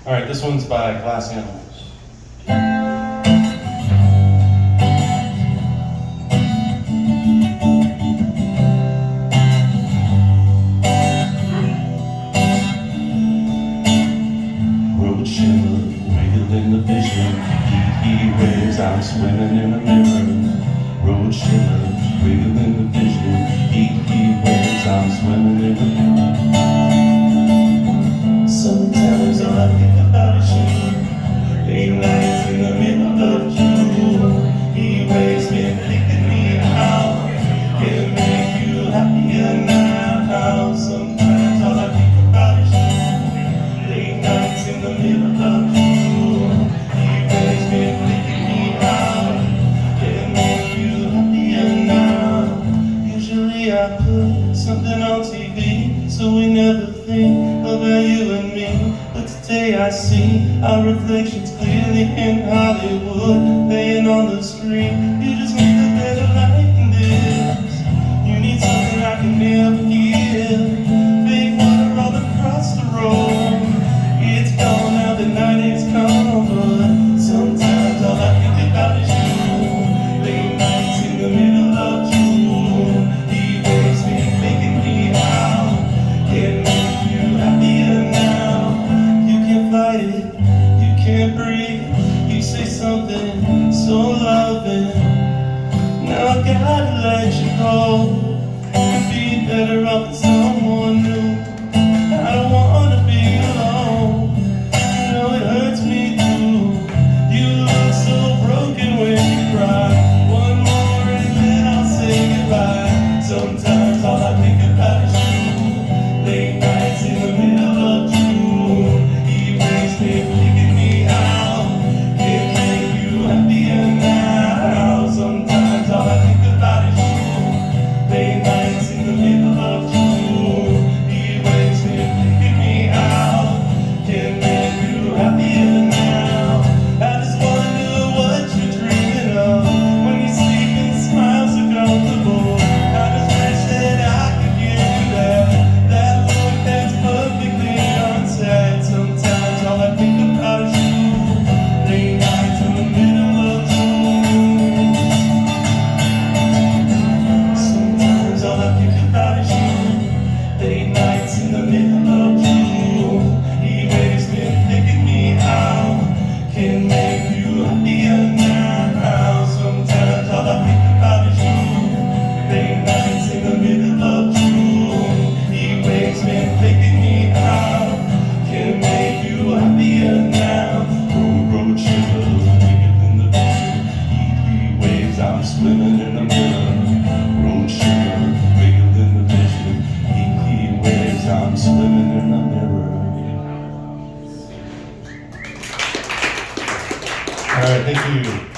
All right, this one's by Glass Animals. Road shimmer, wiggling the vision. He waves, I'm swimming in a mirror. Road shimmer, wiggling the vision. He waves, I'm swimming in a mirror. Sometimes all I think about is you. Late nights in the middle of June. He waves, been picking me out. Can make you happier now. Sometimes all I think about is you. Late nights in the middle of June. He waves, been picking me out. Can make you happier now. Usually I put something on TV, so we never think about you and me. But today I see our reflections clearly in Hollywood, laying on the screen. You just need a better life than this. You need something I can never give. Fake water all across the road. It's gone now, the night is come, but sometimes all I think about is you. Late nights in the middle of June. He waves me, making me out. Can make you happier now. You can't fight it, you can't breathe. You say something so loving. Now I gotta let you go. You'd be better off with someone new. I don't wanna be alone. You know it hurts me too. You look so broken when you cry. One more and then I'll say goodbye. Sometimes all I think about is you. Late nights in the middle of June. He waves me, picking me out. Can make you happier now. Sometimes all I think about is you. Late nights in the middle of June. He waves me, picking me out. Can make you happier now. I just wonder what you're dreaming of when you sleep and smile so comfortable. I just wish that I could give you that look that's perfectly unsaid. Sometimes all I think about is you. Late nights in the middle of June. Sometimes all I think about is you. Late nights in the middle of June. He waves me, picking me out. Can make you happier now. Sometimes all I think about is you. Late nights in the middle of June. He waves me, picking me out. Can make you happier now. Road shivers, wiggling the vision. He waves, I'm swimming in a mirror. Road shivers, wiggling the vision. He waves, I'm swimming in a mirror. All right, thank you.